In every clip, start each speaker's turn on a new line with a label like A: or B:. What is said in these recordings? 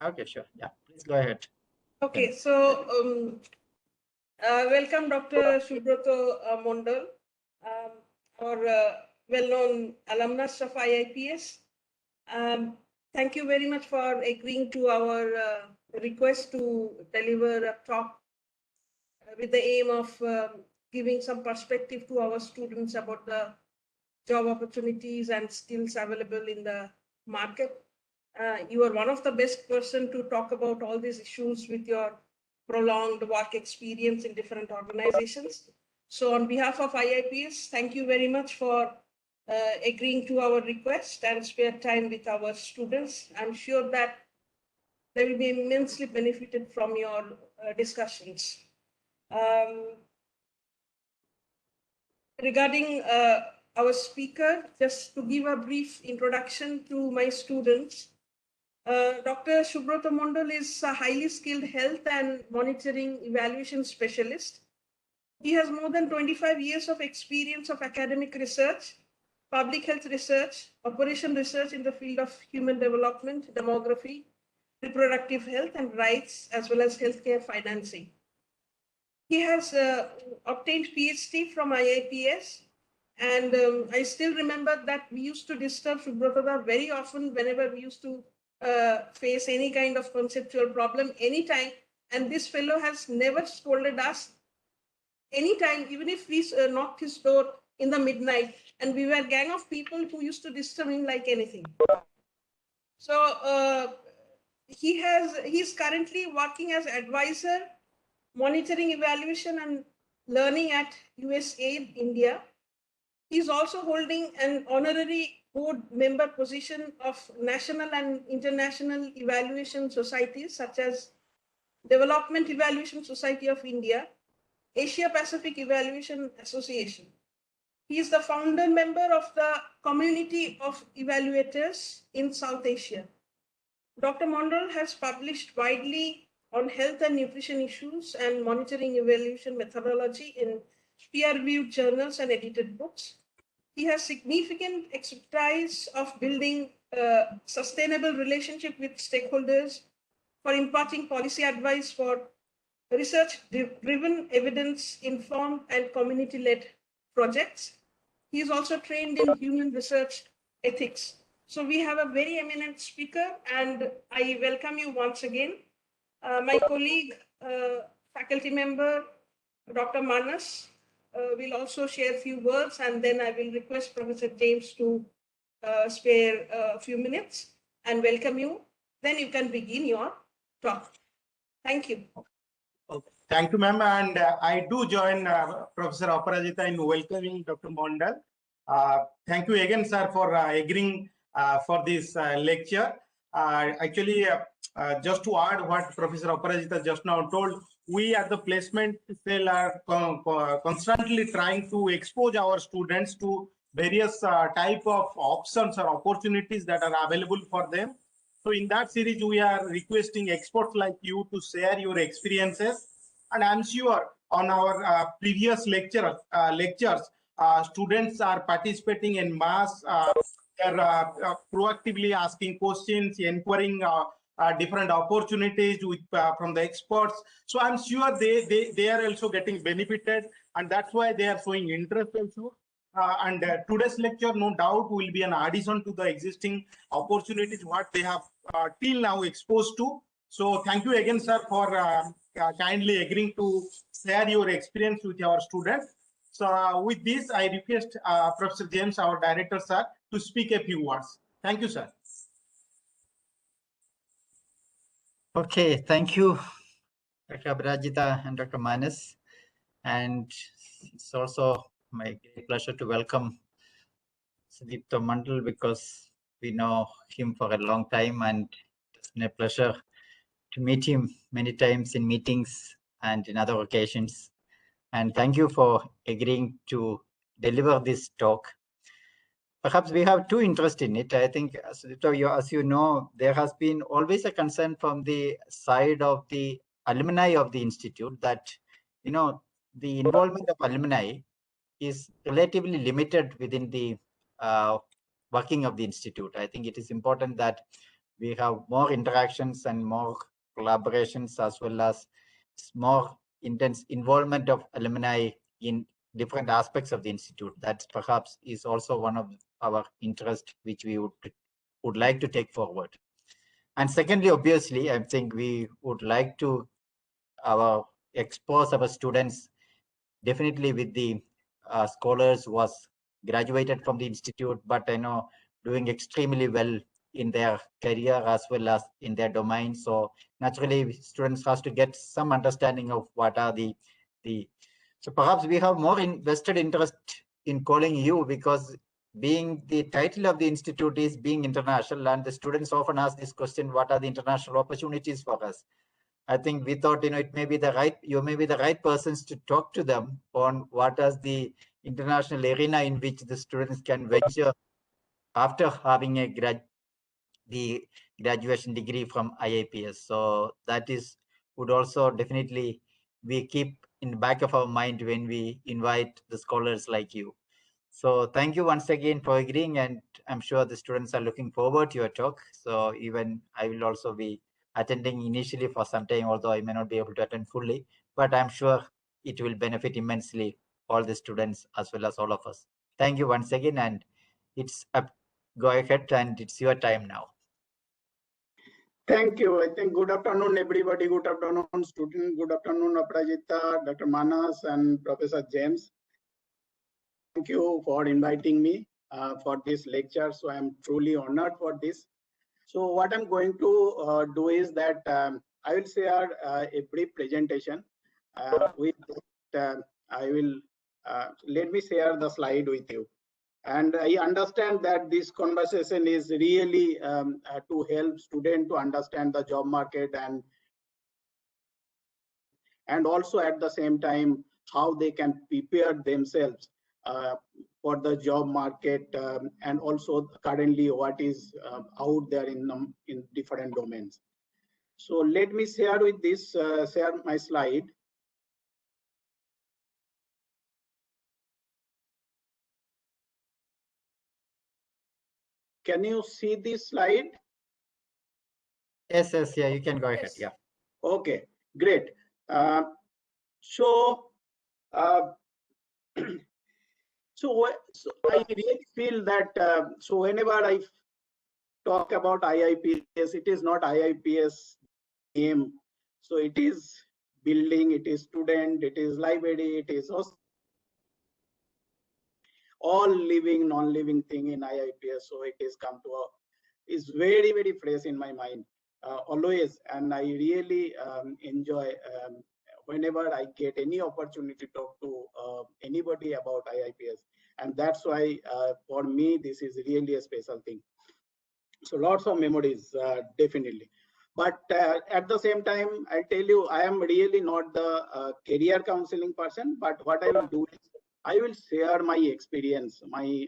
A: Okay, sure. Yeah, please go ahead.
B: Okay, so welcome Dr. Subrato Mondal, our well-known alumnus of IIPS. Thank you very much for agreeing to our request to deliver a talk with the aim of giving some perspective to our students about the job opportunities and skills available in the market. You are one of the best person to talk about all these issues with your prolonged work experience in different organizations. So on behalf of IIPS, thank you very much for agreeing to our request and spare time with our students. I'm sure that they will be immensely benefited from your discussions. Regarding our speaker, just to give a brief introduction to my students, Dr. Subrato Mondal is a highly skilled health and monitoring evaluation specialist. He has more than 25 years of experience of academic research, public health research, operation research in the field of human development, demography, reproductive health and rights, as well as healthcare financing. He has obtained PhD from IIPS, and I still remember that we used to disturb Subrata very often whenever we used to face any kind of conceptual problem anytime, and this fellow has never scolded us anytime, even if we knocked his door in the midnight, and we were a gang of people who used to disturb him like anything. So he's currently working as advisor, monitoring evaluation and learning at USAID India. He's also holding an honorary board member position of national and international evaluation societies such as Development Evaluation Society of India, Asia Pacific Evaluation Association. He is the founder member of the Community of Evaluators in South Asia. Dr. Mondal has published widely on health and nutrition issues and monitoring evaluation methodology in peer-reviewed journals and edited books. He has significant expertise of building a sustainable relationship with stakeholders, for imparting policy advice, for research-driven, evidence-informed and community-led projects. He is also trained in human research ethics. So we have a very eminent speaker, and I welcome you once again. My colleague, faculty member, Dr. Manas, will also share a few words, and then I will request Professor James to spare a few minutes and welcome you. Then you can begin your talk. Thank you.
C: Okay. Thank you, ma'am. And I do join Professor Aparajita in welcoming Dr. Mondal. Thank you again, sir, for agreeing for this lecture. Actually, just to add what Professor Aparajita just now told, we at the placement cell are constantly trying to expose our students to various type of options or opportunities that are available for them. So in that series, we are requesting experts like you to share your experiences. And I'm sure on our previous lectures, students are participating in mass. They're proactively asking questions, inquiring different opportunities with from the experts. So I'm sure they are also getting benefited, and that's why they are showing interest also. And today's lecture, no doubt, will be an addition to the existing opportunities what they have till now exposed to. So thank you again, sir, for kindly agreeing to share your experience with our students. So with this, I request Professor James, our director, sir, to speak a few words. Thank you, sir.
A: Okay, thank you, Dr. Aparajita and Dr. Manas. And it's also my great pleasure to welcome Dr. Mondal, because we know him for a long time, and it's been a pleasure to meet him many times in meetings and in other occasions. And thank you for agreeing to deliver this talk. Perhaps we have two interests in it. I think, as you know, there has been always a concern from the side of the alumni of the institute that, you know, the involvement of alumni is relatively limited within the working of the institute. I think it is important that we have more interactions and more collaborations, as well as more intense involvement of alumni in different aspects of the institute. That perhaps is also one of our interest, which we would like to take forward. And secondly, obviously, I think we would like to expose our students definitely with the scholars who was graduated from the institute, but doing extremely well in their career as well as in their domain. So naturally, students has to get some understanding of what are the so perhaps we have more invested interest in calling you, because being the title of the institute is being international, and the students often ask this question: what are the international opportunities for us? I think we thought, you may be you may be the right persons to talk to them on what is the international arena in which the students can venture after having the graduation degree from IIPS. So that would also definitely we keep in the back of our mind when we invite the scholars like you. So thank you once again for agreeing, and I'm sure the students are looking forward to your talk. So even I will also be attending initially for some time, although I may not be able to attend fully, but I'm sure it will benefit immensely all the students as well as all of us. Thank you once again, and it's up. Go ahead, and it's your time now.
D: Thank you. I think good afternoon, everybody. Good afternoon, student. Good afternoon, Aparajita, Dr. Manas, and Professor James. Thank you for inviting me for this lecture. So I'm truly honored for this. So what I'm going to do is that I will share a brief presentation with I will let me share the slide with you. And I understand that this conversation is really to help students to understand the job market and also at the same time how they can prepare themselves for the job market and also currently what is out there in different domains. So let me share with this share my slide. Can you see this slide?
A: Yes, yeah, you can go ahead.
B: Yes.
A: Yeah.
D: Okay, great. So I really feel that so whenever I talk about IIPS, it is not IIPS name. So it is building, it is student, it is library, it is all living, non-living thing in IIPS. So it is come to is very, very fresh in my mind always. And I really enjoy whenever I get any opportunity to talk to anybody about IIPS. And that's why for me, this is really a special thing. So lots of memories, definitely. But at the same time, I'll tell you, I am really not the career counseling person, but what I will do is I will share my experience, my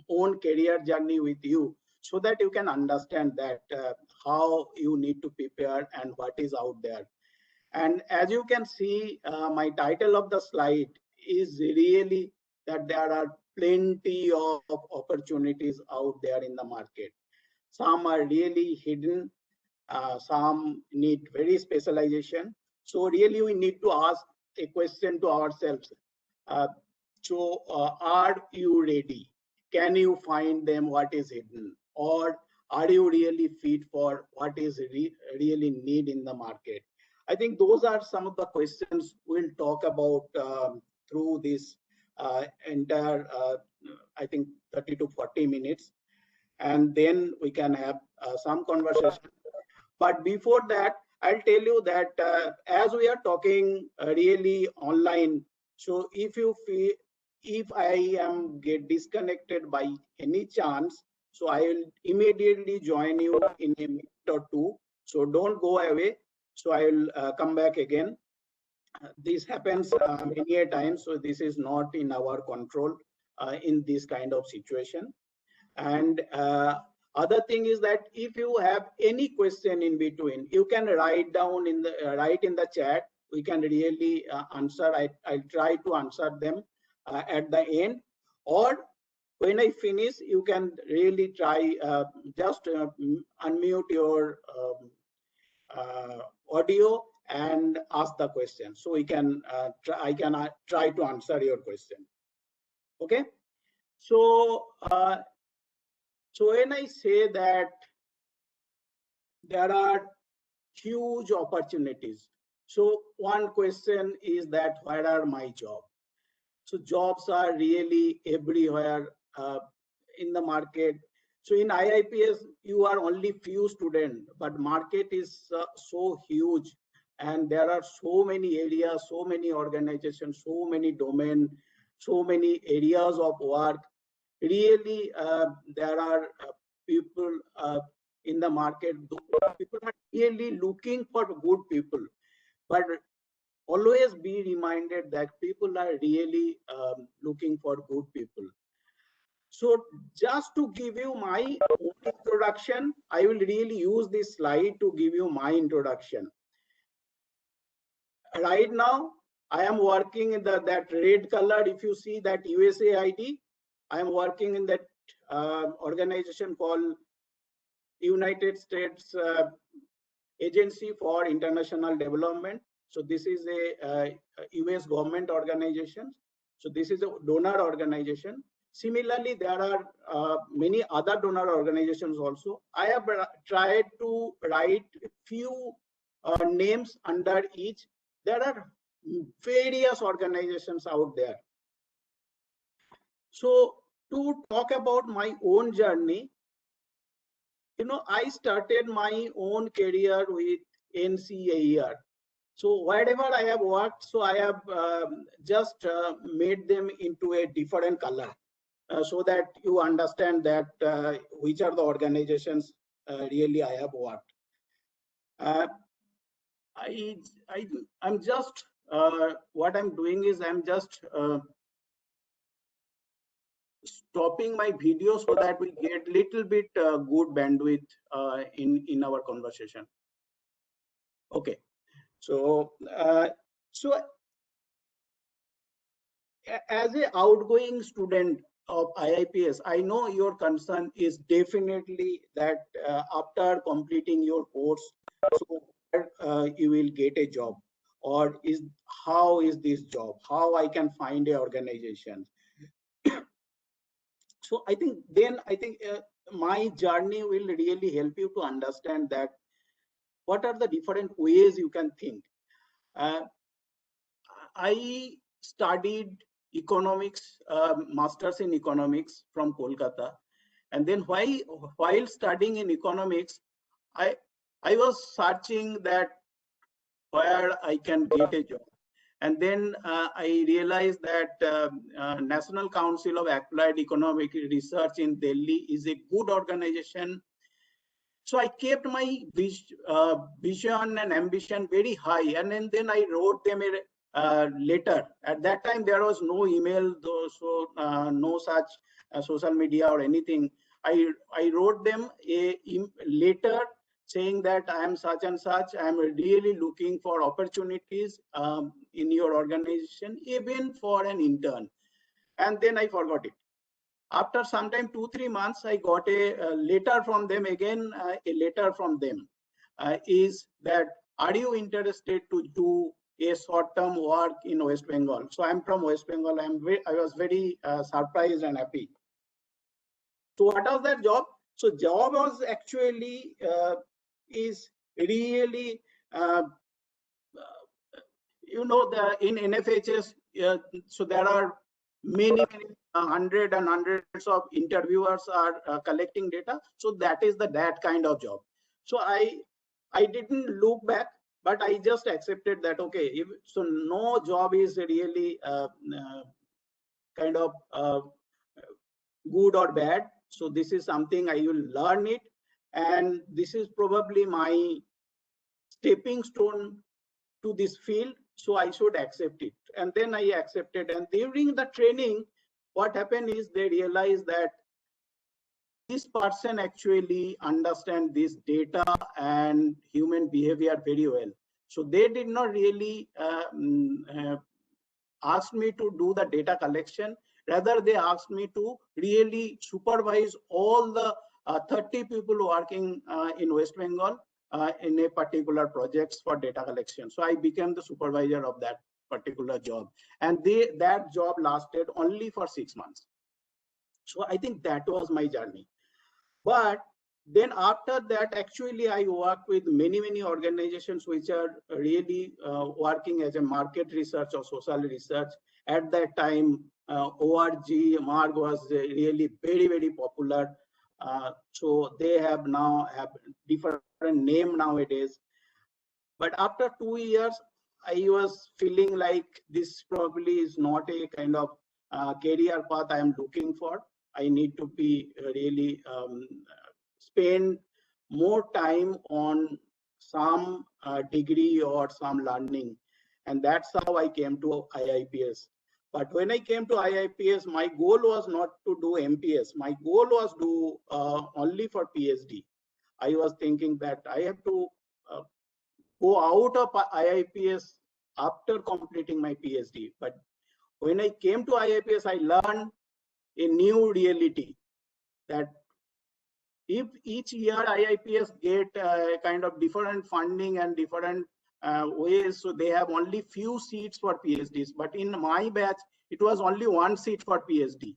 D: own career journey with you so that you can understand that how you need to prepare and what is out there. And as you can see, my title of the slide is really that there are plenty of opportunities out there in the market. Some are really hidden, some need very specialization. So really we need to ask a question to ourselves. Are you ready? Can you find them what is hidden? Or are you really fit for what is really need in the market? I think those are some of the questions we'll talk about through this entire, I think 30 to 40 minutes. And then we can have some conversation. But before that, I'll tell you that as we are talking really online, so if I am get disconnected by any chance, so I will immediately join you in a minute or two. So don't go away. So I will come back again. This happens many a time. So this is not in our control in this kind of situation. And other thing is that if you have any question in between, you can write down in the write in the chat. We can really answer. I'll try to answer them at the end. Or When I finish, you can really try, just unmute your audio and ask the question. So we can, I can try to answer your question. Okay. So, so when I say that there are huge opportunities, so one question is that where are my jobs? So jobs are really everywhere in the market. So in IIPS, you are only few students, but market is so huge, and there are so many areas, so many organizations, so many domains, so many areas of work. Really, there are people in the market. People are really looking for good people, but always be reminded that people are really looking for good people. So just to give you my introduction, I will really use this slide to give you my introduction. Right now, I am working in that red color. If you see that USAID, I am working in that organization called United States Agency for International Development. So this is a US government organization. So this is a donor organization. Similarly, there are many other donor organizations also. I have tried to write a few names under each. There are various organizations out there. So to talk about my own journey, you know, I started my own career with NCAER. So whatever I have worked, so I have just made them into a different color so that you understand that which are the organizations really I have worked. I'm just, what I'm doing is I'm just stopping my video so that we get little bit good bandwidth in our conversation. Okay, so as an outgoing student of IIPS, I know your concern is definitely that after completing your course, so you will get a job, or is how is this job? How I can find a organization? So I think my journey will really help you to understand that what are the different ways you can think. I studied economics, masters in economics from Kolkata, and then while studying in economics, I was searching that where I can get a job, and then I realized that National Council of Applied Economic Research in Delhi is a good organization. So I kept my vision and ambition very high, and then I wrote them a letter. At that time, there was no email, though, so no such social media or anything. I wrote them a letter saying that I am such and such. I am really looking for opportunities in your organization, even for an intern. And then I forgot it. After some time, 2-3 months, I got a letter from them again. A letter from them is that, are you interested to do a short-term work in West Bengal? So I'm from West Bengal. I was very surprised and happy. So what was that job? So job was actually is really you know, in NFHS, so there are many hundreds and hundreds of interviewers are collecting data. So that is that kind of job. So I didn't look back, but I just accepted that, okay, so no job is really kind of good or bad. So this is something I will learn it, and this is probably my stepping stone to this field, so I should accept it. And then I accepted, and during the training, what happened is they realized that this person actually understands this data and human behavior very well. So they did not really ask me to do the data collection. Rather, they asked me to really supervise all the 30 people working in West Bengal in a particular projects for data collection. So I became the supervisor of that particular job, and that job lasted only for 6 months. So I think that was my journey. But then after that, actually, I worked with many organizations which are really working as a market research or social research. At that time, ORG, MARG was really very popular. So they have now have different name nowadays. But after 2 years, I was feeling like this probably is not a kind of career path I am looking for. I need to be really spend more time on some degree or some learning. And that's how I came to IIPS. But when I came to IIPS, my goal was not to do MPS. My goal was to only for PhD. I was thinking that I have to go out of IIPS after completing my PhD. But when I came to IIPS, I learned a new reality that if each year IIPS get kind of different funding and different ways, so they have only few seats for PhDs. But in my batch, it was only 1 seat for PhD.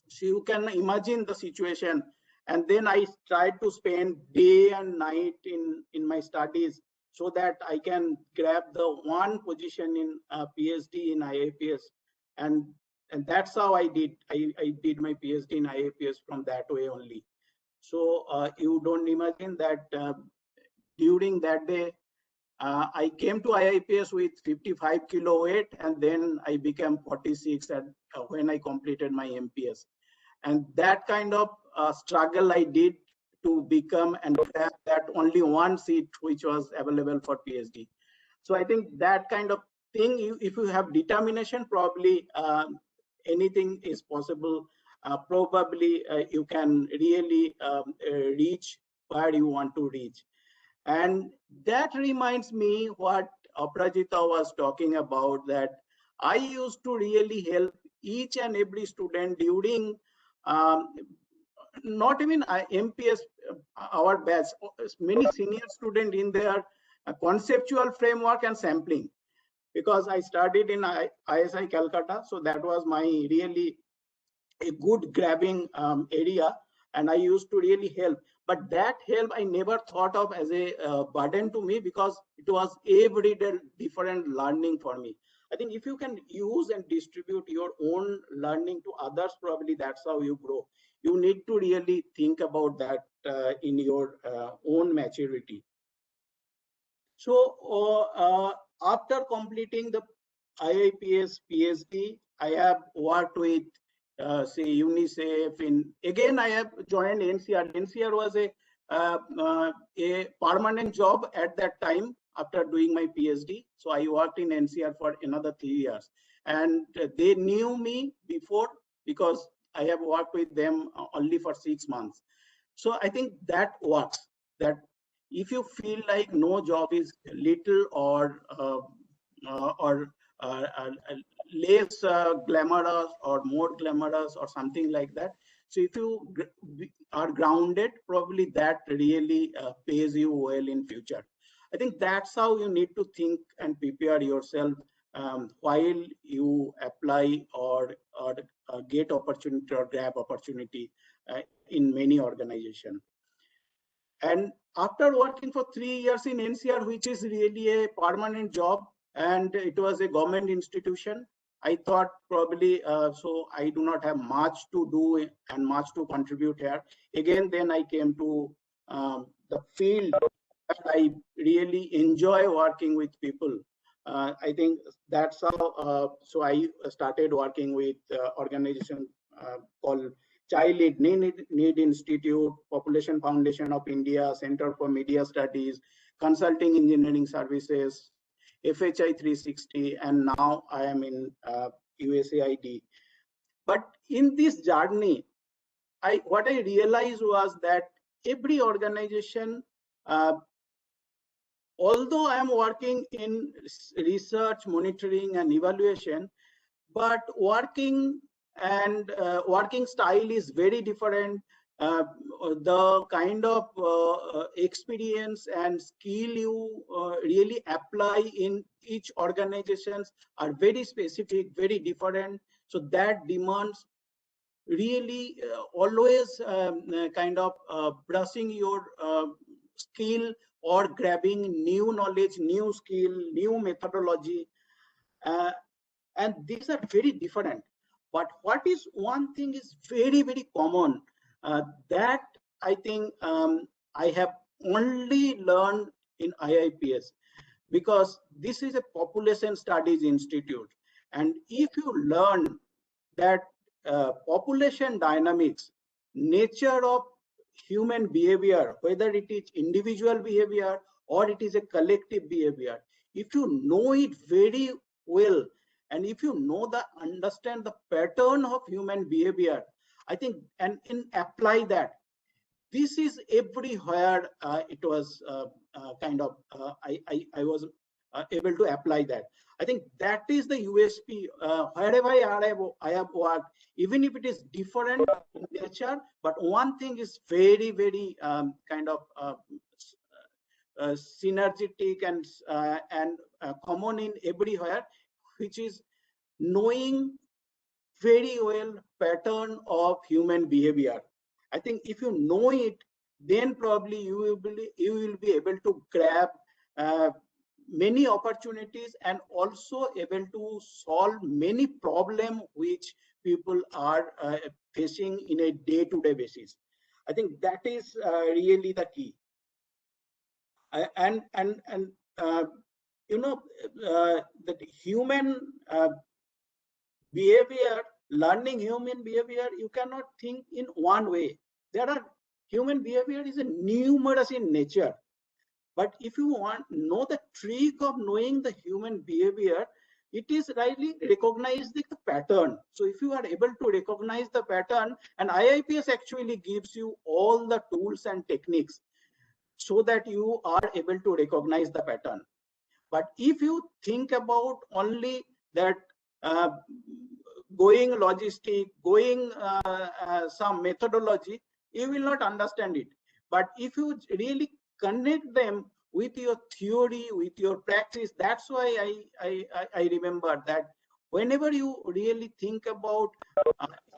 D: So you can imagine the situation. And then I tried to spend day and night in my studies so that I can grab the one position in PhD in IIPS. And that's how I did. I did my PhD in IIPS from that way only. So you don't imagine that during that day, I came to IIPS with 55 kilo weight, and then I became 46 when I completed my MPS. And that kind of struggle I did to become and have that only 1 seat which was available for PhD. So I think that kind of thing, if you have determination, probably anything is possible. Probably you can really reach where you want to reach. And that reminds me what Aparajita was talking about, that I used to really help each and every student during not even MPS, our batch, many senior students in their conceptual framework and sampling, because I studied in ISI Calcutta. So that was my really a good grabbing area, and I used to really help. But that help I never thought of as a burden to me, because it was everyday different learning for me. I think if you can use and distribute your own learning to others, probably that's how you grow. You need to really think about that in your own maturity. So after completing the IIPS PhD, I have worked with say UNICEF. Again, I have joined NCR. NCR was a permanent job at that time after doing my PhD. So I worked in NCR for another 3 years, and they knew me before because I have worked with them only for 6 months. So I think that works. That if you feel like no job is little or less glamorous or more glamorous or something like that, so if you are grounded, probably that really pays you well in future. I think that's how you need to think and prepare yourself while you apply or get opportunity or grab opportunity in many organizations. And after working for 3 years in NCR, which is really a permanent job, and it was a government institution, I thought probably, so I do not have much to do and much to contribute here. Again, then I came to the field that I really enjoy working with people. I think that's how, so I started working with organization called Child Need Institute, Population Foundation of India, Center for Media Studies, Consulting Engineering Services, FHI 360, and now I am in USAID. But in this journey, what I realized was that every organization, although I am working in research, monitoring, and evaluation, but working and working style is very different. The kind of experience and skill you really apply in each organizations are very specific, very different. So that demands really always kind of brushing your skill or grabbing new knowledge, new skill, new methodology. And these are very different. But what is one thing is very, very common that I think I have only learned in IIPS, because this is a population studies institute. And if you learn that population dynamics, nature of human behavior, whether it is individual behavior or it is a collective behavior, if you know it very well, and if you know understand the pattern of human behavior, I think, and in apply that, this is everywhere it was kind of I was able to apply that. I think that is the USP wherever I have worked, even if it is different in nature. But one thing is very, very kind of synergetic and common in everywhere, which is knowing very well pattern of human behavior. I think if you know it, then probably you will be able to grab many opportunities and also able to solve many problems which people are facing in a day-to-day basis. I think that is really the key. And you know, that human behavior, learning human behavior, you cannot think in one way. There are human behavior is a numerous in nature. But if you want know the trick of knowing the human behavior, it is rightly recognize the pattern. So if you are able to recognize the pattern, and IIPS actually gives you all the tools and techniques so that you are able to recognize the pattern. But if you think about only that going logistic, going some methodology, you will not understand it. But if you really connect them with your theory, with your practice, that's why I remember that whenever you really think about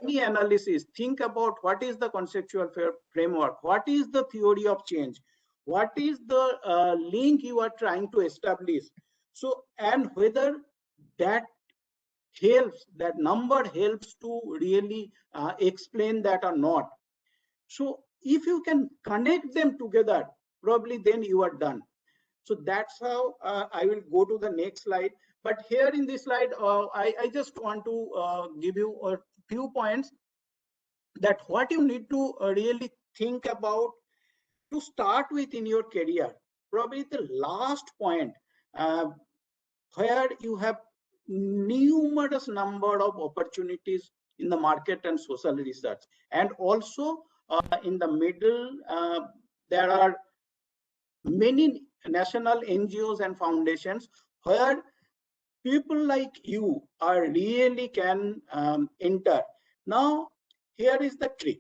D: any analysis, think about what is the conceptual framework, what is the theory of change, what is the link you are trying to establish. So, and whether that helps, that number helps to really explain that or not. So if you can connect them together, probably then you are done. So that's how I will go to the next slide. But here in this slide, I just want to give you a few points that what you need to really think about to start with in your career. Probably the last point where you have numerous number of opportunities in the market and social research, and also in the middle there are many national NGOs and foundations where people like you are really can enter. Now here is the trick.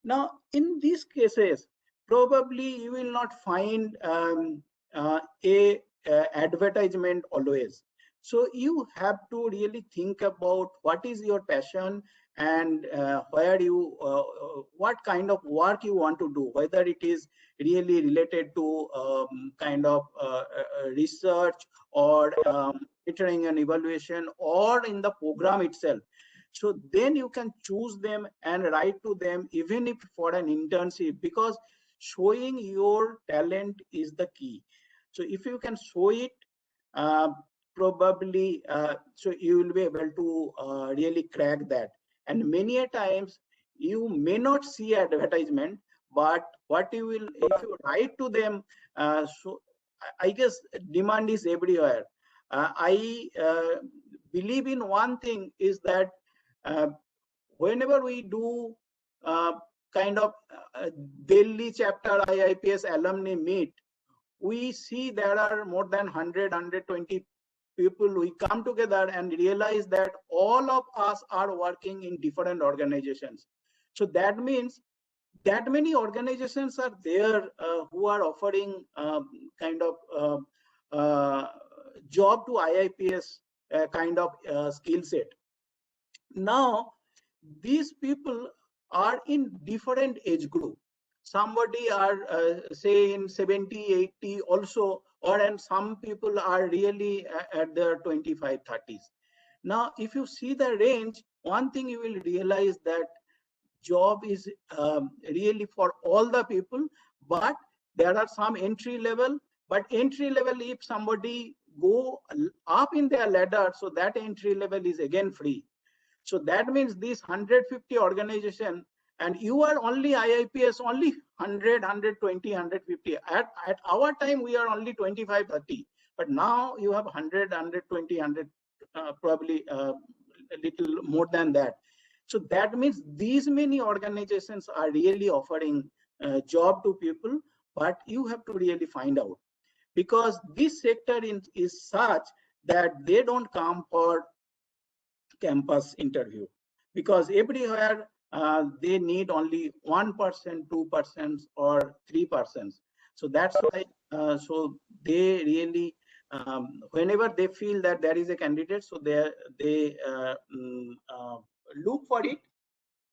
D: Now in these cases, probably you will not find a advertisement always. So you have to really think about what is your passion and where you what kind of work you want to do, whether it is really related to kind of research or monitoring and evaluation, or in the program itself. So then you can choose them and write to them, even if for an internship, because showing your talent is the key. So if you can show it, probably so you will be able to really crack that. And many a times you may not see advertisement, but what you will, if you write to them, so I guess demand is everywhere. I believe in one thing is that whenever we do kind of Delhi chapter IIPS alumni meet, we see there are more than 100, 120 people, we come together and realize that all of us are working in different organizations. So that means that many organizations are there who are offering kind of job to IIPS kind of skill set. Now, these people are in different age group. Somebody are say in 70, 80 also, or and some people are really at their 25, 30s. Now, if you see the range, one thing you will realize that job is really for all the people, but there are some entry level, but entry level, if somebody go up in their ladder, so that entry level is again free. So that means these 150 organization, and you are only IIPS, only 100, 120, 150. At our time, we are only 25, 30. But now you have 100, 120, 100, probably a little more than that. So that means these many organizations are really offering job to people, but you have to really find out, because this sector is such that they don't come for campus interview, because everywhere they need only 1%, 2%, or 3%. So that's why so they really whenever they feel that there is a candidate, so they look for it.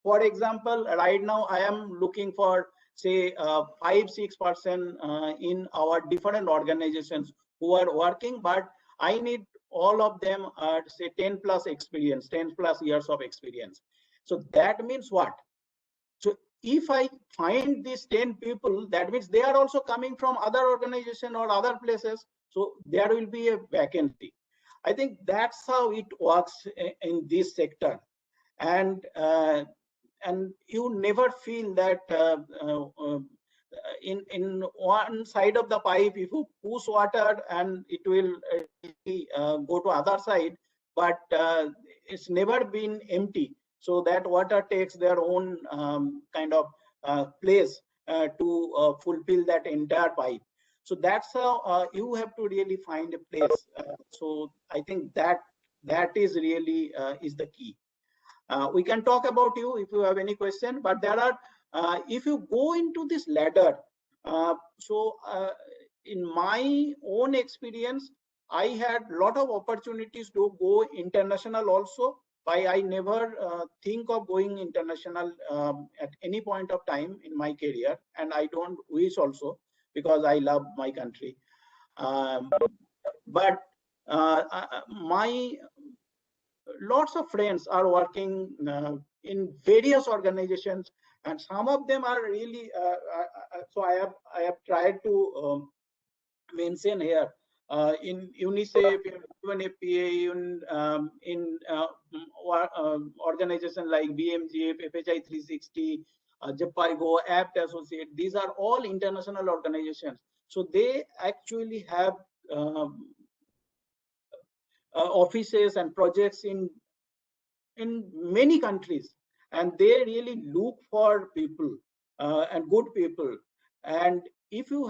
D: For example, right now I am looking for say 5-6% in our different organizations who are working, but I need all of them are say 10 plus experience, 10 plus years of experience. So that means what? So if I find these 10 people, that means they are also coming from other organization or other places. So there will be a vacancy. I think that's how it works in this sector. And you never feel that in one side of the pipe, if you push water and it will go to other side, but it's never been empty. So that water takes their own kind of place to fulfill that entire pipe. So that's how you have to really find a place. So I think that is really is the key. We can talk about you if you have any question, but there are, if you go into this ladder, in my own experience, I had a lot of opportunities to go international also. I never think of going international at any point of time in my career, and I don't wish also, because I love my country. But my lots of friends are working in various organizations, and some of them are really so I have tried to mention here in UNICEF, UNFPA, in organizations like BMGF, FHI 360, Japigo, APT Associate. These are all international organizations. So they actually have offices and projects in many countries, and they really look for people and good people. And if you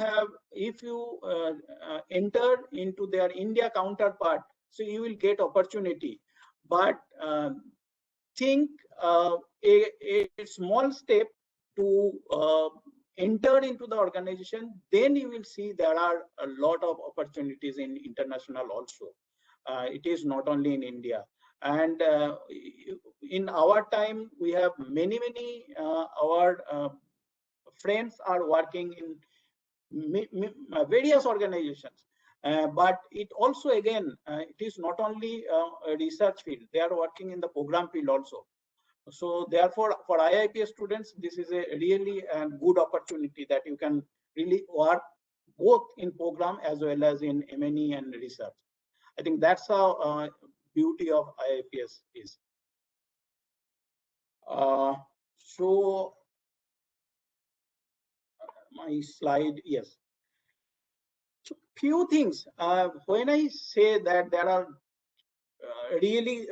D: enter into their India counterpart, so you will get opportunity. But think a small step to enter into the organization, then you will see there are a lot of opportunities in international also. It is not only in India. And in our time, we have many our friends are working in various organizations. But it also, again, it is not only a research field. They are working in the program field also. So therefore, for IIPS students, this is a really good opportunity that you can really work both in program as well as in M&E and research. I think that's how beauty of IIPS is. So my slide, yes. So few things. When I say that there are really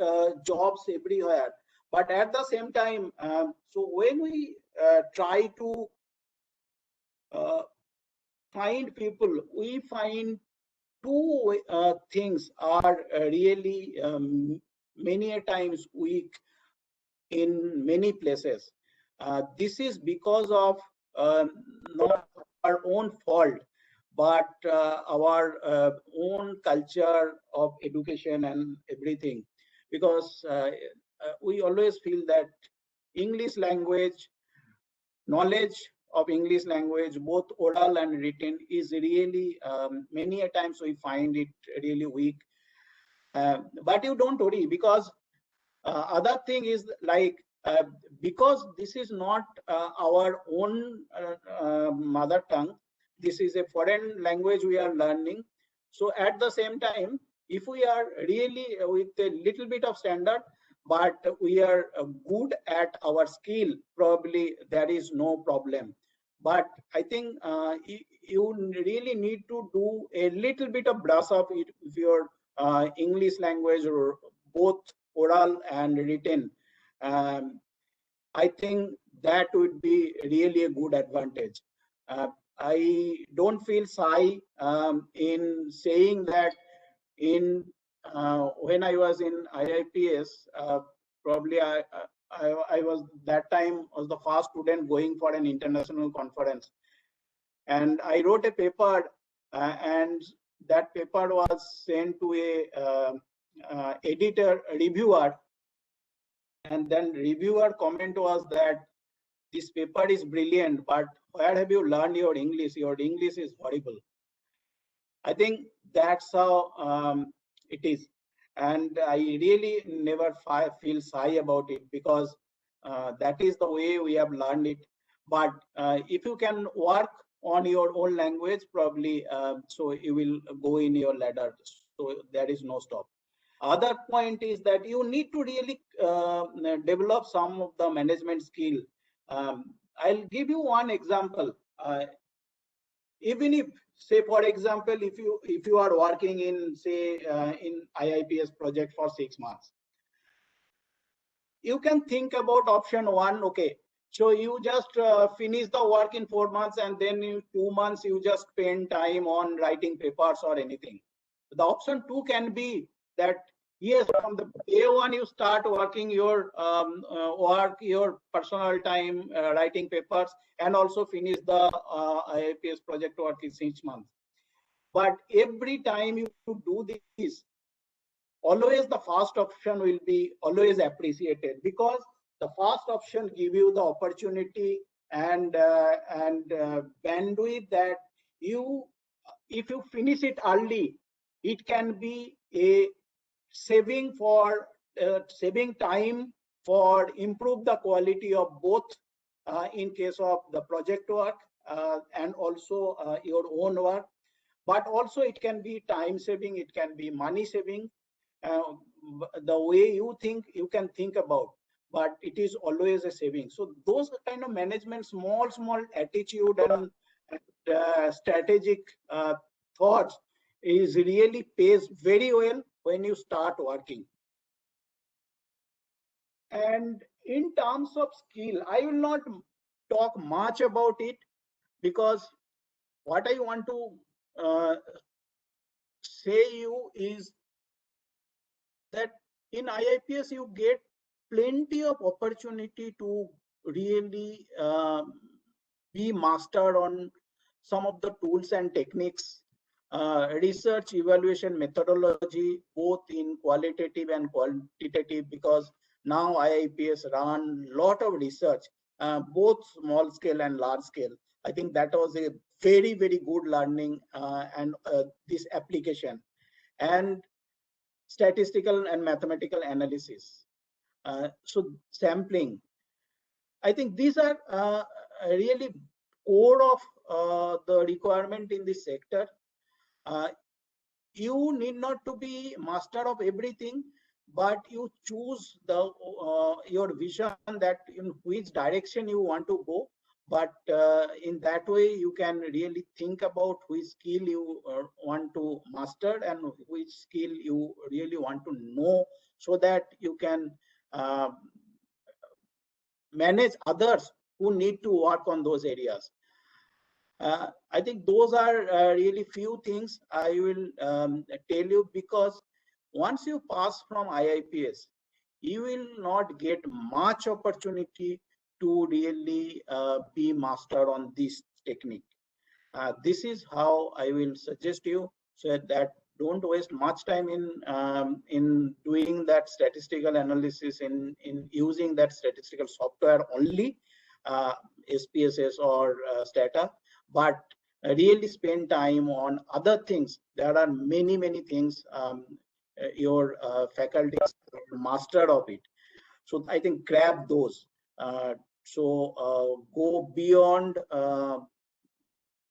D: jobs everywhere, but at the same time, so when we try to find people, we find two things are really many a times weak in many places. This is because of not our own fault, but our own culture of education and everything. Because we always feel that English language, knowledge of English language, both oral and written, is really many a times we find it really weak. But you don't worry, because other thing is like because this is not our own mother tongue, this is a foreign language we are learning. So at the same time, if we are really with a little bit of standard, but we are good at our skill, probably there is no problem. But I think you really need to do a little bit of brush up it if your English language, or both oral and written. I think that would be really a good advantage. I don't feel shy in saying that in when I was in IIPS, probably I was that time was the first student going for an international conference, and I wrote a paper, and that paper was sent to a editor reviewer, and then reviewer comment was that this paper is brilliant, but where have you learned your English? Your English is horrible. I think that's how it is. And I really never feel shy about it, because that is the way we have learned it. But if you can work on your own language, probably so you will go in your ladder. So there is no stop. Other point is that you need to really develop some of the management skill. I'll give you one example. Even if, say for example, if you are working in, say in IIPS project for 6 months, you can think about option one. Okay, so you just finish the work in 4 months, and then in 2 months you just spend time on writing papers or anything. The option two can be that yes, from the day one you start working your work, your personal time writing papers, and also finish the IIPS project work in 6 months. But every time you do this, always the first option will be always appreciated, because the first option give you the opportunity and bandwidth that you, if you finish it early, it can be a saving for saving time for improve the quality of both in case of the project work and also your own work. But also it can be time saving, it can be money saving, uh, the way you think, you can think about, but it is always a saving. So those kind of management, small attitude and strategic thoughts is really pays very well when you start working. And in terms of skill, I will not talk much about it, because what I want to say you is that in IIPS you get plenty of opportunity to really be master on some of the tools and techniques, research evaluation methodology, both in qualitative and quantitative, because now IIPS run lot of research, both small scale and large scale. I think that was a very good learning and this application. And statistical and mathematical analysis. So sampling. I think these are really core of the requirement in this sector. You need not to be master of everything, but you choose the your vision, that in which direction you want to go. But in that way, you can really think about which skill you want to master and which skill you really want to know, so that you can manage others who need to work on those areas. I think those are really few things I will tell you, because once you pass from IIPS, you will not get much opportunity to really be master on this technique. This is how I will suggest you, so that don't waste much time in doing that statistical analysis, in using that statistical software only, SPSS or Stata, but really spend time on other things. There are many things your faculty master of it. So I think grab those. Go beyond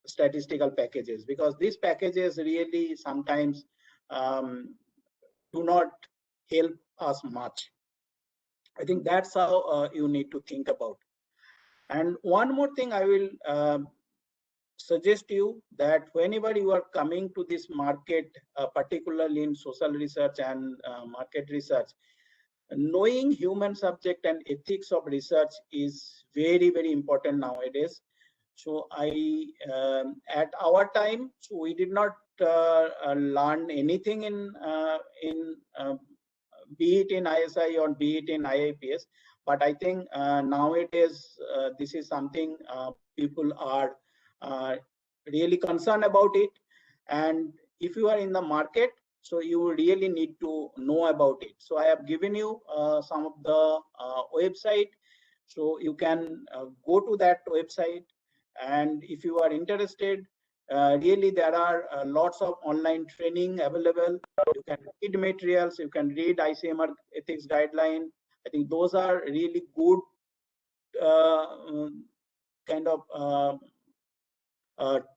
D: statistical packages, because these packages really sometimes do not help us much. I think that's how you need to think about. And one more thing I will suggest you, that whenever you are coming to this market, particularly in social research and market research, knowing human subject and ethics of research is very important nowadays. So at our time, so we did not learn anything in be it in ISI or be it in IIPS. But I think nowadays this is something people are really concerned about it. And if you are in the market, so you really need to know about it. So I have given you some of the website, so you can go to that website. And if you are interested, really there are lots of online training available. You can read materials, you can read ICMR ethics guideline. I think those are really good kind of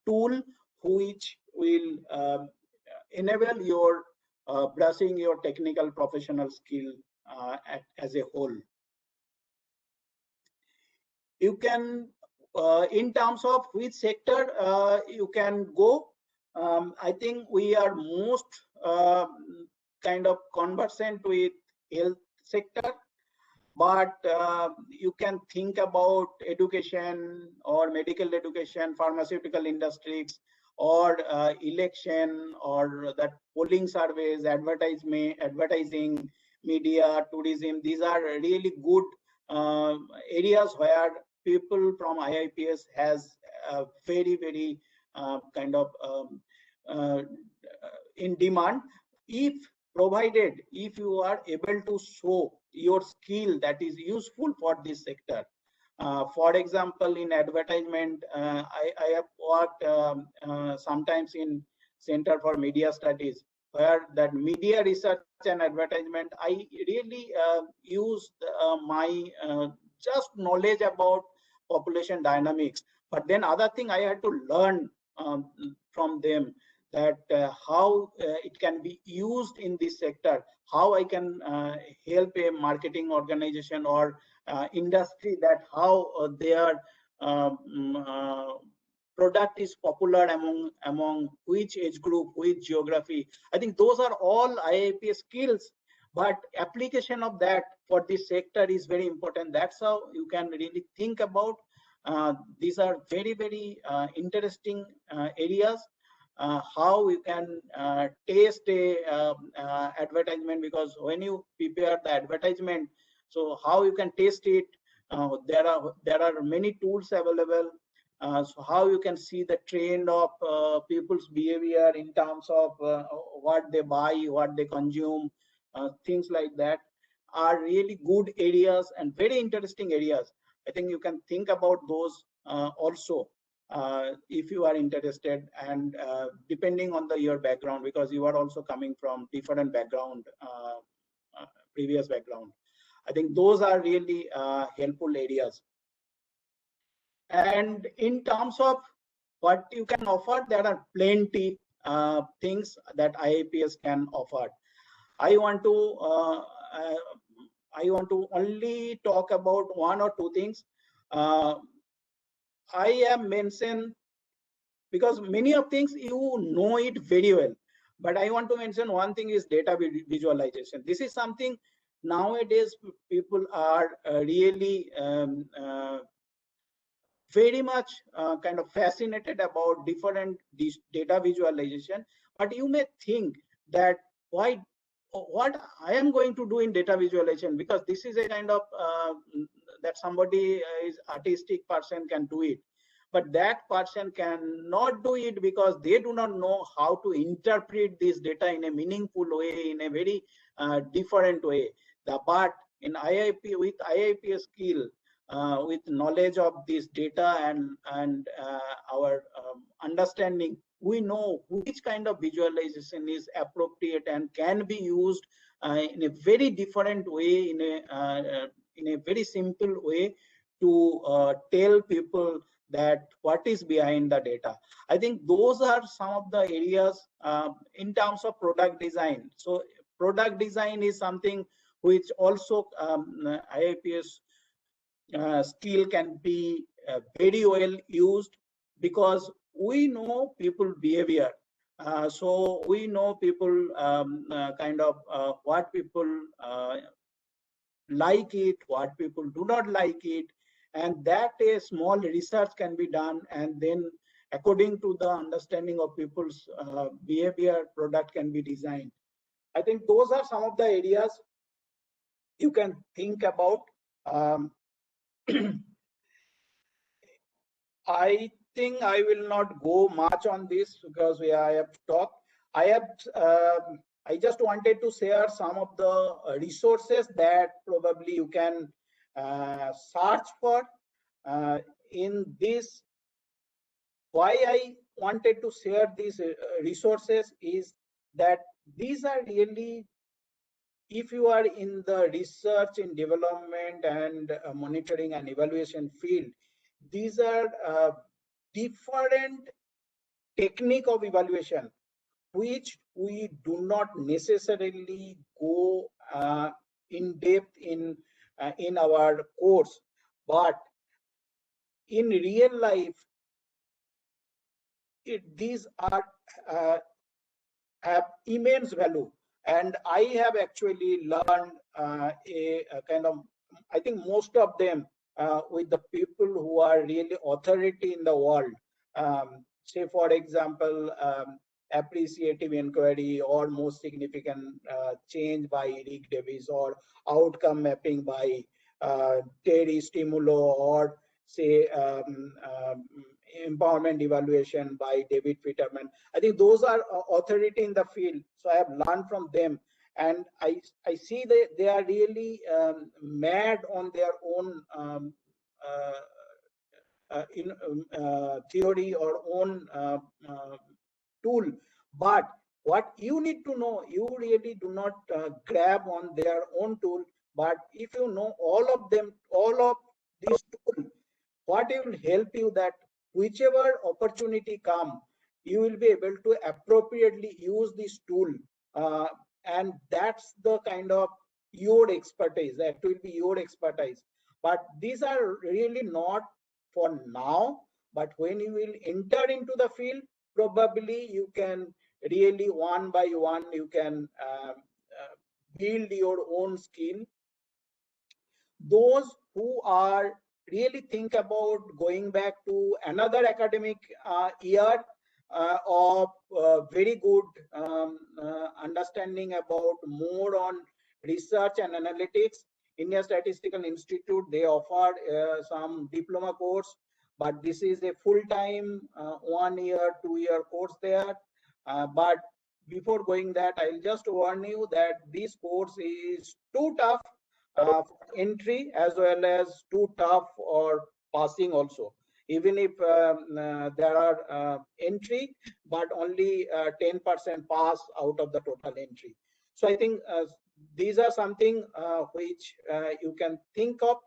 D: tool which will enable your brushing your technical professional skill as a whole. You can in terms of which sector you can go, I think we are most kind of conversant with health sector, but you can think about education or medical education, pharmaceutical industries, or election, or that polling surveys, advertising, media, tourism. These are really good areas where people from IIPS has very kind of in demand, if provided if you are able to show your skill that is useful for this sector. For example, in advertisement, I have worked sometimes in Center for Media Studies, where that media research and advertisement, I really used my just knowledge about population dynamics. But then other thing I had to learn from them, that how it can be used in this sector, how I can help a marketing organization or industry, that how their product is popular among which age group, which geography. I think those are all IIPS skills, but application of that for this sector is very important. That's how you can really think about. These are very interesting areas. How you can taste a advertisement, because when you prepare the advertisement, so how you can taste it, there are many tools available. So how you can see the trend of people's behavior in terms of what they buy, what they consume, things like that are really good areas and very interesting areas. I think you can think about those also if you are interested, and depending on your background, because you are also coming from different background, previous background. I think those are really helpful areas. And in terms of what you can offer, there are plenty things that IIPS can offer. I want to only talk about one or two things. I am mentioned because many of things you know it very well, but I want to mention one thing is data visualization. This is something nowadays people are really very much kind of fascinated about different data visualization. But you may think that why, what I am going to do in data visualization, because this is a kind of that somebody is artistic person can do it, but that person cannot do it because they do not know how to interpret this data in a meaningful way, in a very different way. But in IIP, with IIP skill, with knowledge of this data and our understanding, we know which kind of visualization is appropriate and can be used in a very different way, in a very simple way, to tell people that what is behind the data. I think those are some of the areas in terms of product design. So product design is something which also IIPS skill can be very well used, because we know people behavior. So we know people kind of what people like it, what people do not like it, and that a small research can be done, and then according to the understanding of people's behavior, product can be designed. I think those are some of the areas you can think about. I think I will not go much on this because I have talked. I just wanted to share some of the resources that probably you can search for in this. Why I wanted to share these resources is that these are really, if you are in the research and development and monitoring and evaluation field, these are different technique of evaluation which we do not necessarily go in depth in our course, but in real life these are have immense value. And I have actually learned a kind of, I think most of them with the people who are really authority in the world. Say for example, appreciative inquiry, or most significant change by Rick Davis, or outcome mapping by Terry Stimulo, or say empowerment evaluation by David Peterman. I think those are authority in the field. So I have learned from them, and I see they are really mad on their own theory or own tool. But what you need to know, you really do not grab on their own tool, but if you know all of them, all of these tools, what it will help you that whichever opportunity come, you will be able to appropriately use this tool, and that's the kind of your expertise. That will be your expertise. But these are really not for now, but when you will enter into the field, probably you can really one by one you can build your own skill. Those who are really think about going back to another academic year of very good understanding about more on research and analytics, India Statistical Institute, they offer some diploma course, but this is a full-time 1 year, 2 year course there. But before going that, I'll just warn you that this course is too tough for entry, as well as too tough or passing also. Even if there are entry, but only 10% pass out of the total entry. So I think these are something which you can think of,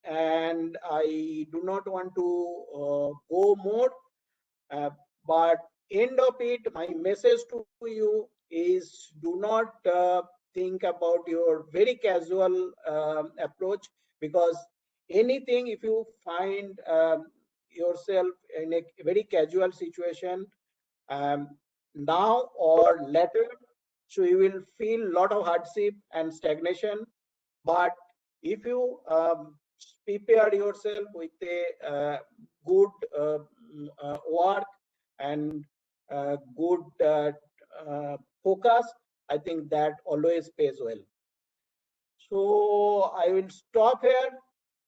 D: and I do not want to go more, but end of it, my message to you is, do not think about your very casual approach, because anything, if you find yourself in a very casual situation now or later, so you will feel a lot of hardship and stagnation. But if you prepare yourself with a good work and good focus, I think that always pays well. So I will stop here,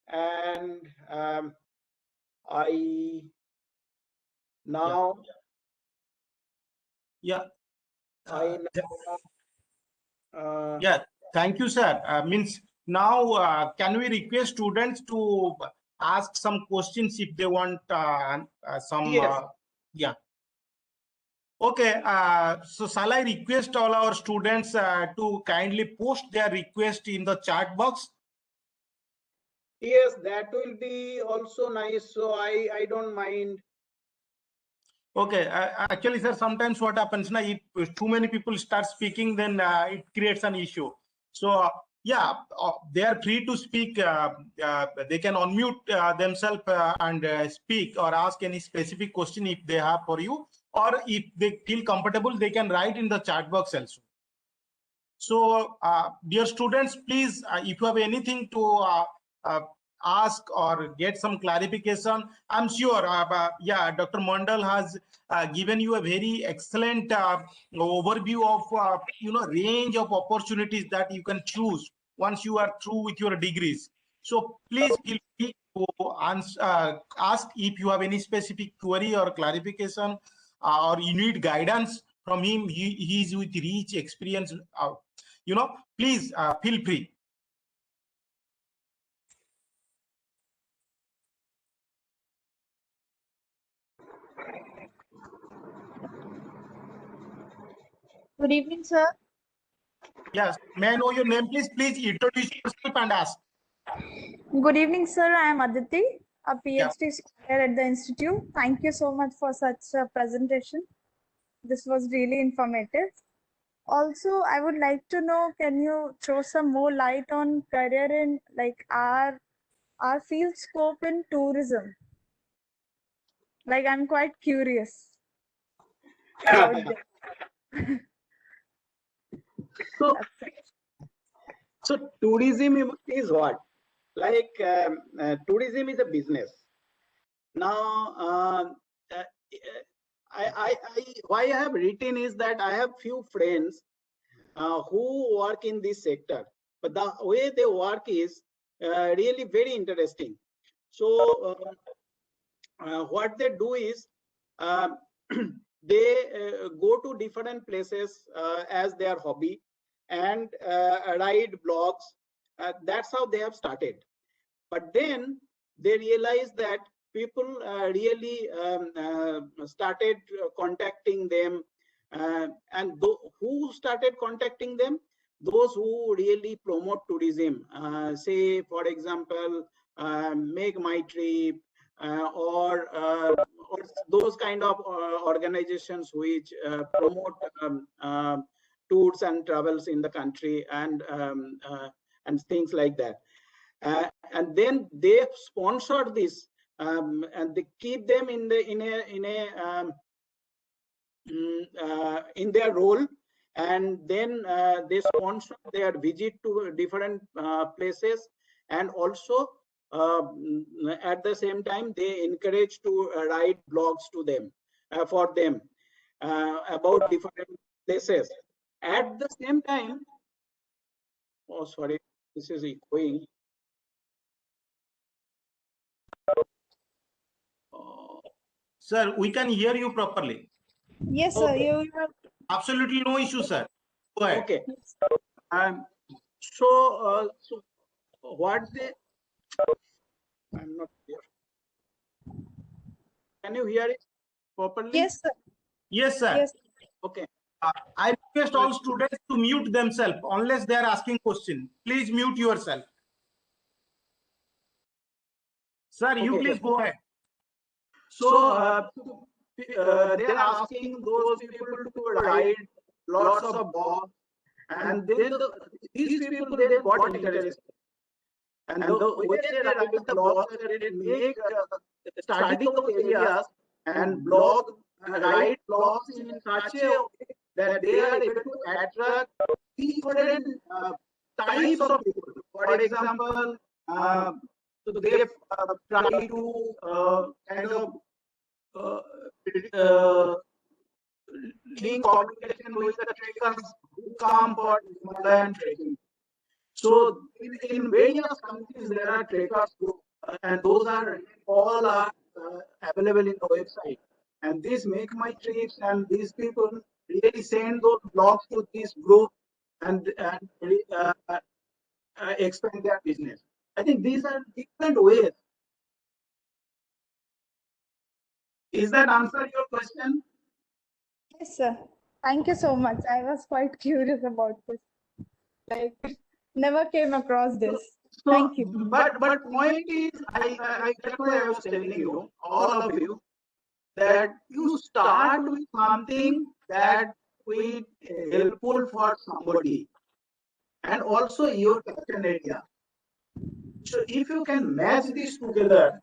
D: and I now
C: Yeah.
D: I
C: Yeah. Thank you, sir. Means now, can we request students to ask some questions if they want some?
D: yes.
C: Yeah. Okay. So shall I request all our students to kindly post their request in the chat box?
D: Yes, that will be also nice. So I don't mind.
C: Okay, actually, sir, sometimes what happens now, if too many people start speaking, then it creates an issue. So, yeah, they are free to speak. They can unmute themselves and speak or ask any specific question if they have for you, or if they feel comfortable, they can write in the chat box also. So, dear students, please, if you have anything to ask or get some clarification, I'm sure, yeah, Dr. Mondal has given you a very excellent overview of, range of opportunities that you can choose once you are through with your degrees. So please feel free to ask if you have any specific query or clarification, or you need guidance from him. He is with rich experience. Please feel free.
E: Good evening, sir.
C: Yes, may I know your name, please? Please introduce yourself and ask.
E: Good evening, sir. I am Adity, a
C: Yeah.
E: PhD scholar at the Institute. Thank you so much for such a presentation. This was really informative. Also, I would like to know, can you throw some more light on career in like our field scope in tourism? Like, I'm quite curious about this.
D: So tourism is what? Like tourism is a business. Now, why I have written is that I have few friends who work in this sector, but the way they work is really very interesting. So what they do is they go to different places as their hobby and write blogs. That's how they have started. But then they realized that people really started contacting them, and who started contacting them? Those who really promote tourism, say for example, Make My Trip, or those kind of organizations which promote tours and travels in the country, and things like that. And then they sponsored this, and they keep them in their role, and then they sponsor their visit to different places, and also at the same time they encourage to write blogs to them for them about different places. At the same time, oh sorry, this is echoing.
C: Sir, we can hear you properly.
E: Yes, sir.
D: Okay.
E: You have
C: Absolutely no issue, sir. Go ahead.
D: Okay. So what they, I'm not here. Can you hear it properly?
E: yes, sir.
C: Yes, sir.
E: Yes.
D: Okay.
C: I request all students to mute themselves unless they are asking question. Please mute yourself. Sir, you
D: Okay.
C: please go ahead.
D: So they're asking those people to write lots of blogs, and then these people then got interested. And the way they write the blogs, they make study those areas and write blogs in such a way that they are able to attract different types of people. For example, so they try to kind of uh, link communication with the trekkers who come for Himalayan trekking. So in various countries there are trekkers group, and those are all are available in the website. And this make my trips, and these people really send those blogs to this group and expand their business. I think these are different ways. Is that answer your question?
E: Yes, sir. Thank you so much. I was quite curious about this. Like, never came across this.
D: So,
E: Thank you.
D: But point is, that's why I was telling you, all of you, that you start with something that will helpful for somebody, and also your passion area. So if you can match these together,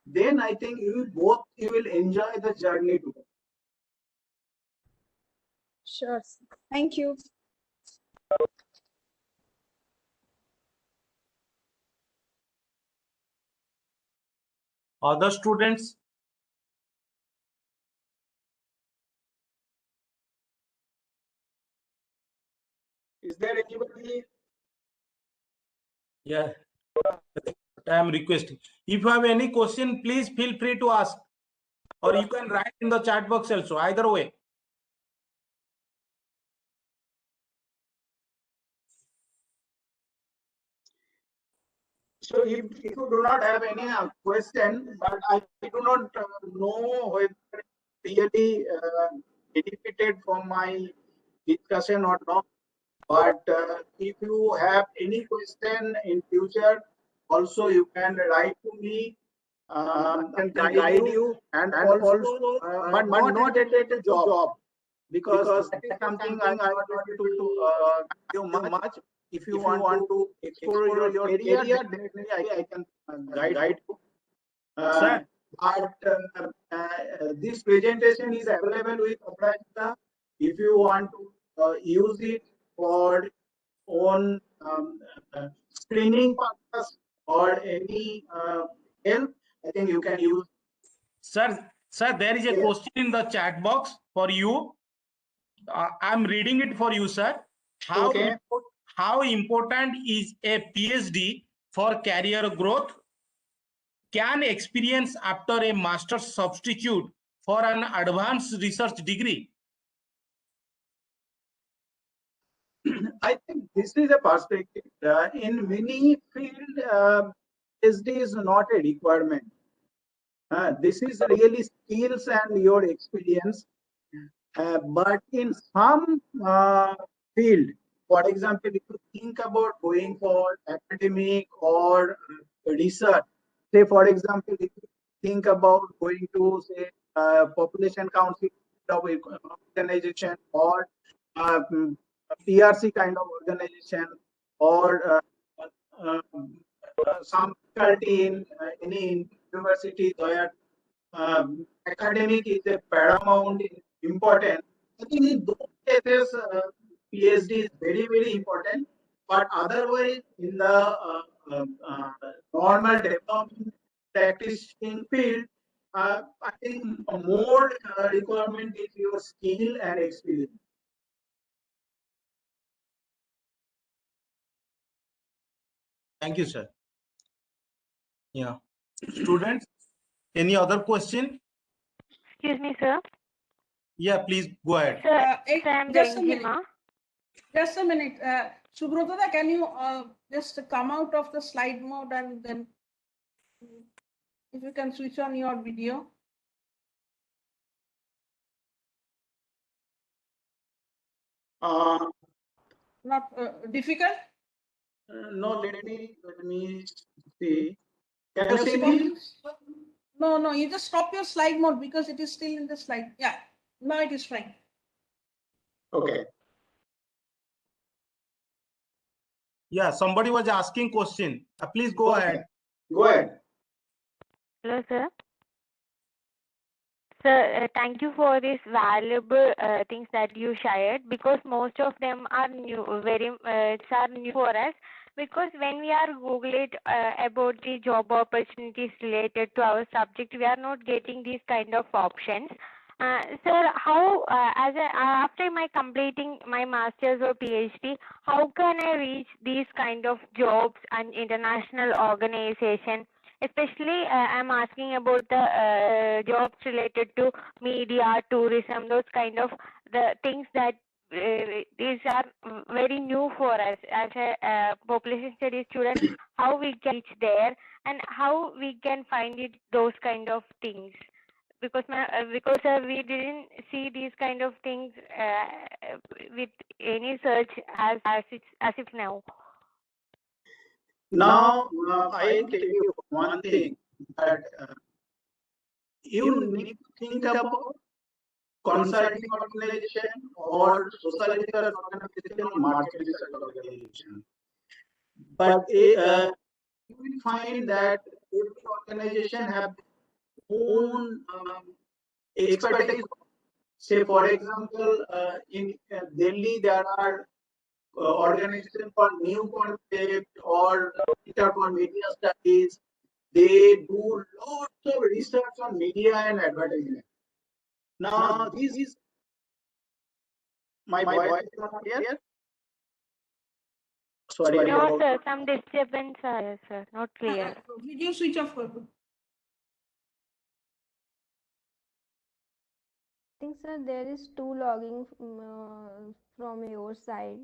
D: then I think you will enjoy the journey together.
E: Sure. Sir. Thank you.
C: Other students?
D: Is there anybody?
C: Yeah, I am requesting. If you have any question, please feel free to ask, or you can write in the chat box also. Either way.
D: So if you do not have any question, but I do not know whether really benefited from my discussion or not. But if you have any question in future, also you can write to me and guide you, and also, but not related to job, because that is something I'm not able to give much. If you want to explore your career, definitely I can guide you.
C: Sir.
D: But this presentation is available with Aparajita. If you want to use it for own screening purpose or any help, I think you can use.
C: Sir, there is a question in the chat box for you. I'm reading it for you, sir. How important is a PhD for career growth? Can experience after a master's substitute for an advanced research degree?
D: I think this is a perspective. In many fields, PhD is not a requirement. This is really skills and your experience. But in some field, for example, if you think about going for academic or research, say for example, if you think about going to say population council of organization, or PRC kind of organization, or some faculty in any university where academic is a paramount important. I think in those cases, PhD is very, very important. But otherwise, in the normal development practicing field, I think more requirement is your skill and experience.
C: Thank you, sir. Yeah. Students, any other question?
F: Excuse me, sir.
C: Yeah, please go ahead.
F: Sir, I'm
B: just a
F: Renjima.
B: minute. Just a minute. Subrato, can you just come out of the slide mode, and then if you can switch on your video. Not difficult?
D: No, let me see. Can you see me?
B: No, you just stop your slide mode because it is still in the slide. Yeah, now it is fine.
D: Okay.
C: Yeah, somebody was asking question. Please go ahead.
D: Go ahead.
F: Hello, sir. Sir, thank you for this valuable things that you shared, because most of them are new, are new for us. because when we are Google it about the job opportunities related to our subject, we are not getting these kind of options. Sir, how after my completing my master's or PhD, how can I reach these kind of jobs and international organization? Especially, I'm asking about the jobs related to media, tourism, those kind of the things that these are very new for us as a population studies student. How we can reach there and how we can find it those kind of things, because we didn't see these kind of things with any search as if now.
D: Now, I'll tell you one thing that you need to think about consulting organization or social research organization or market research organization. But you will find that every organization have own expertise. Say, for example, in Delhi, there are organizations for new concept or Center for Media Studies. They do lots of research on media and advertising. Now, this is my voice is not clear. Sorry
F: No,
D: about
F: sir, some disturbance, sir, not clear.
B: Video switch off.
G: I think, sir, there is two logging from your side.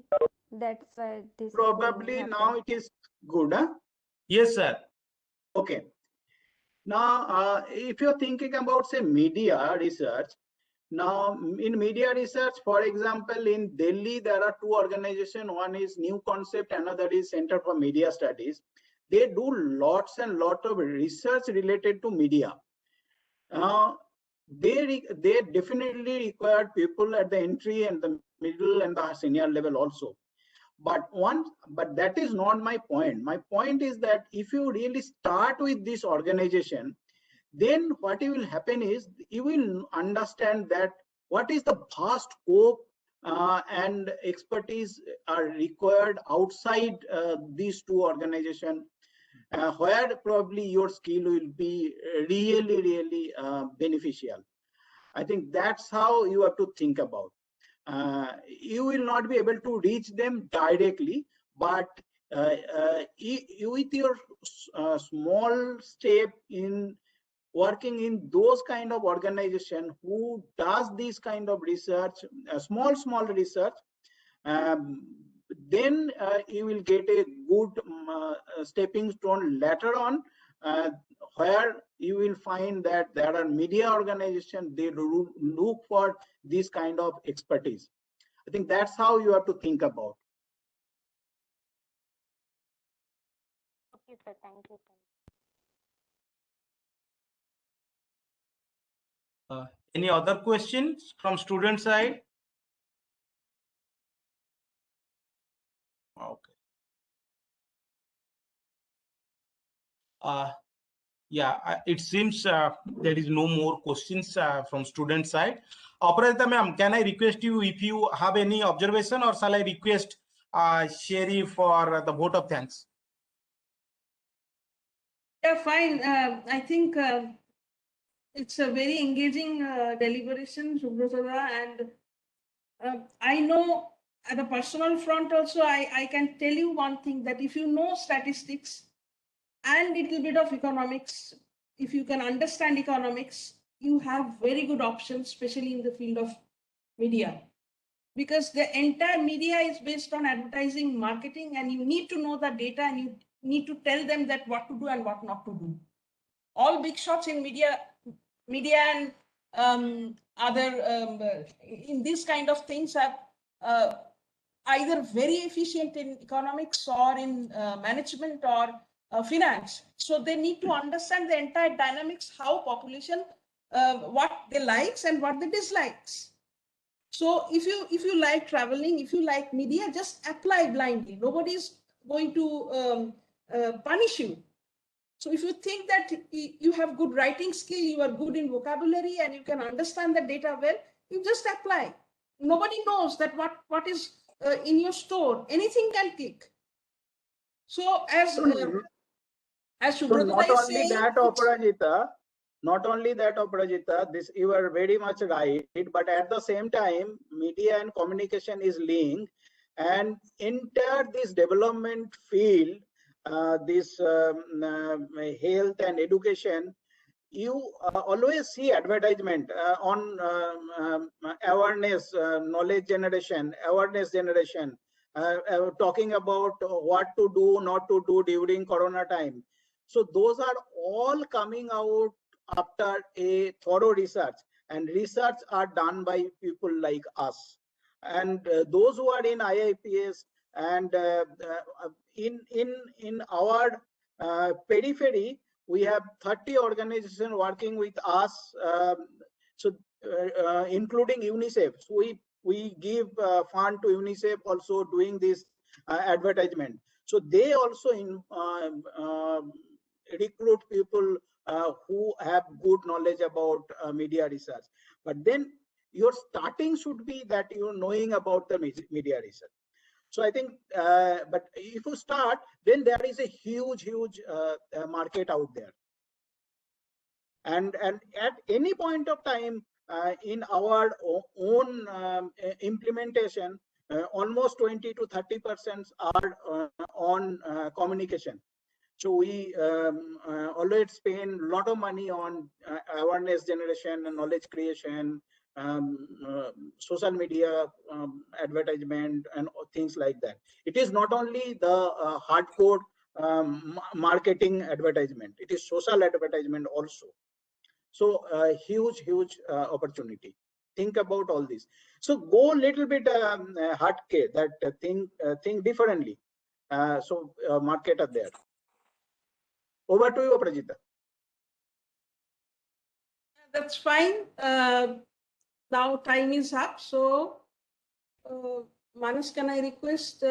G: That's why this
D: probably
G: happened.
D: now it is good, huh?
C: Yes, sir.
D: Okay. Now, if you're thinking about, say, media research, now in media research, for example, in Delhi, there are two organizations. One is New Concept, another is Center for Media Studies. They do lots and lots of research related to media. They definitely require people at the entry and the middle and the senior level also. But that is not my point. My point is that if you really start with this organization, then what will happen is you will understand that what is the vast scope and expertise are required outside these two organizations, where probably your skill will be really beneficial. I think that's how you have to think about. You will not be able to reach them directly, but with your small step in working in those kind of organization who does this kind of research, small research, then you will get a good stepping stone later on, where you will find that there are media organizations, they look for this kind of expertise. I think that's how you have to think about.
F: Okay, sir, thank you.
C: Any other questions from student side? Okay. Yeah, it seems there is no more questions from student side. Aparajita ma'am, can I request you if you have any observation, or shall I request Sherry for the vote of thanks?
B: Yeah, fine. I think it's a very engaging deliberation, Subrato, and I know at a personal front also, I can tell you one thing, that if you know statistics and a little bit of economics, if you can understand economics, you have very good options, especially in the field of media. Because the entire media is based on advertising, marketing, and you need to know the data and you need to tell them that what to do and what not to do. All big shots in media and other in these kind of things are either very efficient in economics or in management or finance. So they need to understand the entire dynamics, how population, what they likes and what they dislikes. So if you like traveling, if you like media, just apply blindly. Nobody's going to punish you. So if you think that you have good writing skill, you are good in vocabulary, and you can understand the data well, you just apply. Nobody knows that what is in your store. Anything can click. So as
D: So
B: Subrato
D: not
B: is
D: only
B: saying,
D: that, Aparajita, this you are very much right. But at the same time, media and communication is linked, and enter this development field, this health and education. You always see advertisement on awareness, knowledge generation, talking about what to do, not to do during Corona time. So those are all coming out after a thorough research, and research are done by people like us. And those who are in IIPS and in our periphery, we have 30 organizations working with us, including UNICEF. So we give fund to UNICEF also doing this advertisement. So they also recruit people who have good knowledge about media research. But then your starting should be that you're knowing about the media research. So I think, but if you start, then there is a huge market out there. And at any point of time in our own implementation, almost 20 to 30% are on communication. So we always spend a lot of money on awareness generation and knowledge creation, social media advertisement, and things like that. It is not only the hardcore marketing advertisement, it is social advertisement also. So huge opportunity. Think about all this. So go a little bit hardcore, that think differently. So market are there. Over to you, Prajita.
B: that's fine. Now time is up. So Manas, can I request?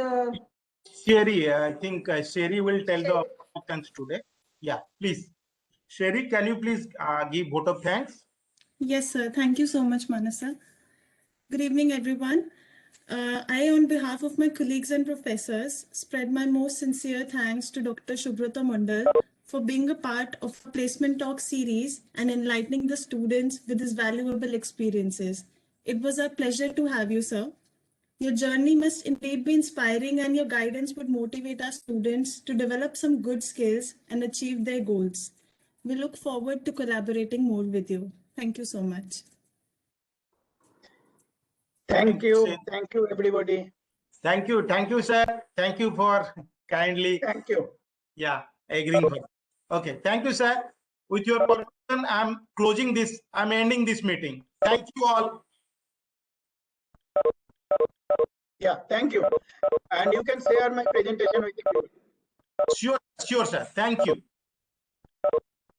C: Sherry, I think Sherry will tell the thanks today. Yeah, please. Sherry, can you please give vote of thanks?
H: Yes, sir. Thank you so much, Manasa. Good evening, everyone. I, on behalf of my colleagues and professors, spread my most sincere thanks to Dr. Subrato Mondal for being a part of the Placement Talk series and enlightening the students with his valuable experiences. It was a pleasure to have you, sir. Your journey must indeed be inspiring, and your guidance would motivate our students to develop some good skills and achieve their goals. We look forward to collaborating more with you. Thank you so much.
D: Thank you, everybody.
C: Thank you, sir. Thank you for kindly.
D: Thank you.
C: Yeah, agreeing. Okay, thank you, sir. With your permission, I'm closing this. I'm ending this meeting. Thank you all.
D: Yeah, thank you. And you can share my presentation with you.
C: Sure, sir. Thank you.